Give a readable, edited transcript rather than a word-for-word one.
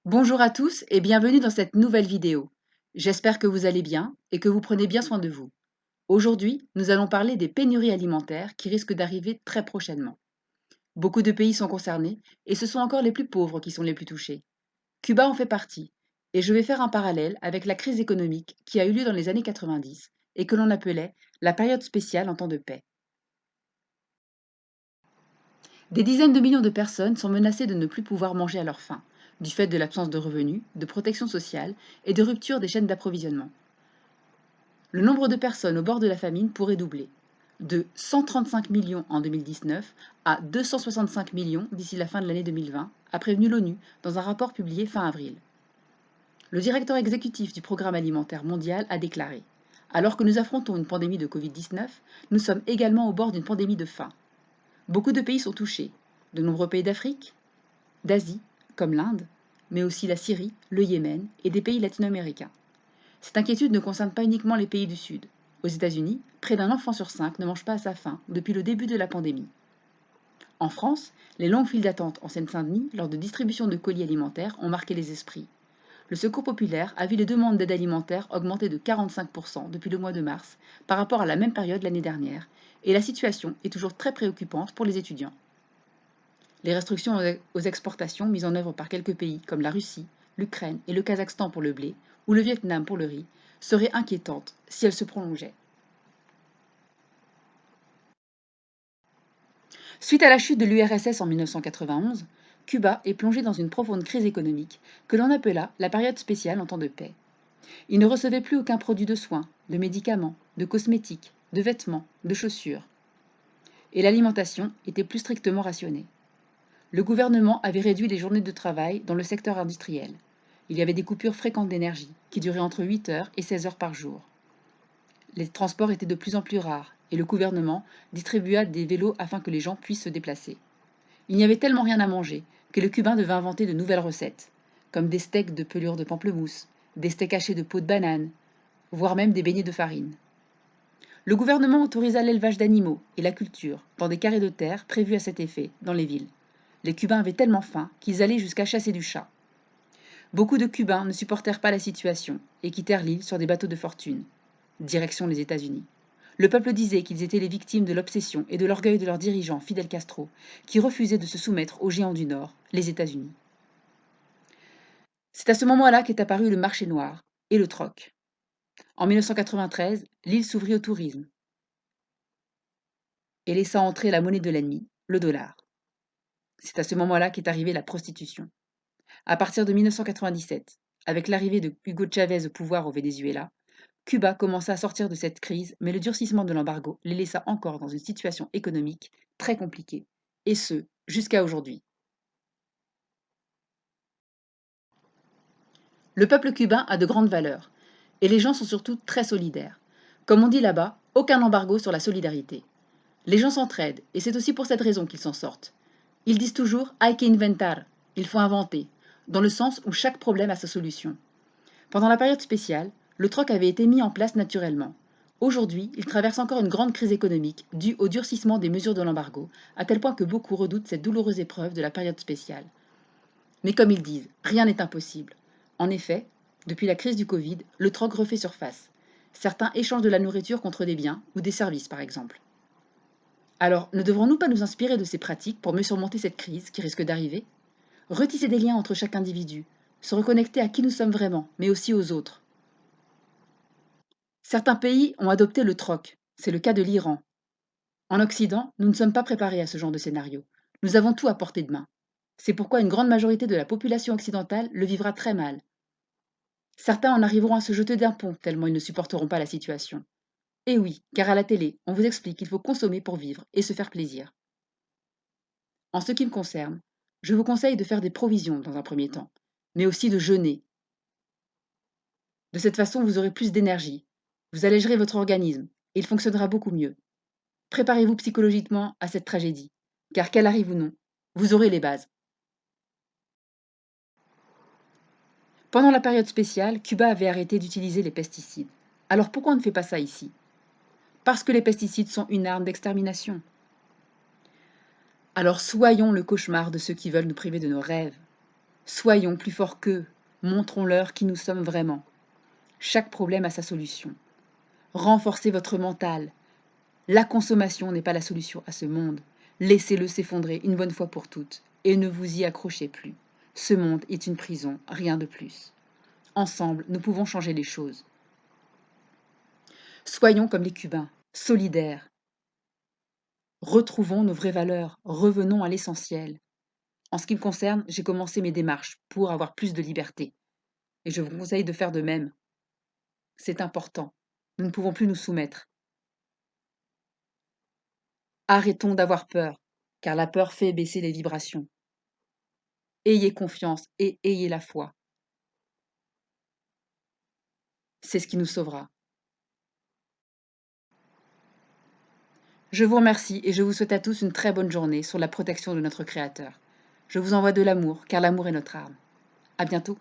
Bonjour à tous et bienvenue dans cette nouvelle vidéo. J'espère que vous allez bien et que vous prenez bien soin de vous. Aujourd'hui, nous allons parler des pénuries alimentaires qui risquent d'arriver très prochainement. Beaucoup de pays sont concernés et ce sont encore les plus pauvres qui sont les plus touchés. Cuba en fait partie et je vais faire un parallèle avec la crise économique qui a eu lieu dans les années 90 et que l'on appelait la période spéciale en temps de paix. Des dizaines de millions de personnes sont menacées de ne plus pouvoir manger à leur faim, du fait de l'absence de revenus, de protection sociale et de rupture des chaînes d'approvisionnement. Le nombre de personnes au bord de la famine pourrait doubler, de 135 millions en 2019 à 265 millions d'ici la fin de l'année 2020, a prévenu l'ONU dans un rapport publié fin avril. Le directeur exécutif du Programme alimentaire mondial a déclaré: alors que nous affrontons une pandémie de Covid-19, nous sommes également au bord d'une pandémie de faim. Beaucoup de pays sont touchés, de nombreux pays d'Afrique, d'Asie, comme l'Inde, mais aussi la Syrie, le Yémen et des pays latino-américains. Cette inquiétude ne concerne pas uniquement les pays du Sud. Aux États-Unis, près d'un enfant sur 5 ne mange pas à sa faim depuis le début de la pandémie. En France, les longues files d'attente en Seine-Saint-Denis lors de distribution de colis alimentaires ont marqué les esprits. Le Secours populaire a vu les demandes d'aide alimentaire augmenter de 45% depuis le mois de mars par rapport à la même période l'année dernière, et la situation est toujours très préoccupante pour les étudiants. Les restrictions aux exportations mises en œuvre par quelques pays comme la Russie, l'Ukraine et le Kazakhstan pour le blé, ou le Vietnam pour le riz, seraient inquiétantes si elles se prolongeaient. Suite à la chute de l'URSS en 1991, Cuba est plongé dans une profonde crise économique que l'on appela la période spéciale en temps de paix. Il ne recevait plus aucun produit de soins, de médicaments, de cosmétiques, de vêtements, de chaussures. Et l'alimentation était plus strictement rationnée. Le gouvernement avait réduit les journées de travail dans le secteur industriel. Il y avait des coupures fréquentes d'énergie, qui duraient entre 8 heures et 16 heures par jour. Les transports étaient de plus en plus rares, et le gouvernement distribua des vélos afin que les gens puissent se déplacer. Il n'y avait tellement rien à manger que le Cubain devait inventer de nouvelles recettes, comme des steaks de pelure de pamplemousse, des steaks hachés de peau de banane, voire même des beignets de farine. Le gouvernement autorisa l'élevage d'animaux et la culture dans des carrés de terre prévus à cet effet dans les villes. Les Cubains avaient tellement faim qu'ils allaient jusqu'à chasser du chat. Beaucoup de Cubains ne supportèrent pas la situation et quittèrent l'île sur des bateaux de fortune, direction les États-Unis. Le peuple disait qu'ils étaient les victimes de l'obsession et de l'orgueil de leur dirigeant Fidel Castro, qui refusait de se soumettre aux géants du Nord, les États-Unis. C'est à ce moment-là qu'est apparu le marché noir et le troc. En 1993, l'île s'ouvrit au tourisme et laissa entrer la monnaie de l'ennemi, le dollar. C'est à ce moment-là qu'est arrivée la prostitution. À partir de 1997, avec l'arrivée de Hugo Chavez au pouvoir au Venezuela, Cuba commença à sortir de cette crise, mais le durcissement de l'embargo les laissa encore dans une situation économique très compliquée, et ce, jusqu'à aujourd'hui. Le peuple cubain a de grandes valeurs, et les gens sont surtout très solidaires. Comme on dit là-bas, aucun embargo sur la solidarité. Les gens s'entraident, et c'est aussi pour cette raison qu'ils s'en sortent. Ils disent toujours hay que inventar, il faut inventer, dans le sens où chaque problème a sa solution. Pendant la période spéciale, le troc avait été mis en place naturellement. Aujourd'hui, il traverse encore une grande crise économique due au durcissement des mesures de l'embargo, à tel point que beaucoup redoutent cette douloureuse épreuve de la période spéciale. Mais comme ils disent, rien n'est impossible. En effet, depuis la crise du Covid, le troc refait surface. Certains échangent de la nourriture contre des biens ou des services, par exemple. Alors, ne devrons-nous pas nous inspirer de ces pratiques pour mieux surmonter cette crise qui risque d'arriver? Retisser des liens entre chaque individu, se reconnecter à qui nous sommes vraiment, mais aussi aux autres. Certains pays ont adopté le troc. C'est le cas de l'Iran. En Occident, nous ne sommes pas préparés à ce genre de scénario. Nous avons tout à portée de main. C'est pourquoi une grande majorité de la population occidentale le vivra très mal. Certains en arriveront à se jeter d'un pont tellement ils ne supporteront pas la situation. Et oui, car à la télé, on vous explique qu'il faut consommer pour vivre et se faire plaisir. En ce qui me concerne, je vous conseille de faire des provisions dans un premier temps, mais aussi de jeûner. De cette façon, vous aurez plus d'énergie, vous allégerez votre organisme et il fonctionnera beaucoup mieux. Préparez-vous psychologiquement à cette tragédie, car qu'elle arrive ou non, vous aurez les bases. Pendant la période spéciale, Cuba avait arrêté d'utiliser les pesticides. Alors pourquoi on ne fait pas ça ici? Parce que les pesticides sont une arme d'extermination. Alors soyons le cauchemar de ceux qui veulent nous priver de nos rêves. Soyons plus forts qu'eux, montrons-leur qui nous sommes vraiment. Chaque problème a sa solution. Renforcez votre mental. La consommation n'est pas la solution à ce monde. Laissez-le s'effondrer une bonne fois pour toutes et ne vous y accrochez plus. Ce monde est une prison, rien de plus. Ensemble, nous pouvons changer les choses. Soyons comme les Cubains, solidaires. Retrouvons nos vraies valeurs, revenons à l'essentiel. En ce qui me concerne, j'ai commencé mes démarches pour avoir plus de liberté. Et je vous conseille de faire de même. C'est important. Nous ne pouvons plus nous soumettre. Arrêtons d'avoir peur, car la peur fait baisser les vibrations. Ayez confiance et ayez la foi. C'est ce qui nous sauvera. Je vous remercie et je vous souhaite à tous une très bonne journée sur la protection de notre Créateur. Je vous envoie de l'amour, car l'amour est notre arme. À bientôt.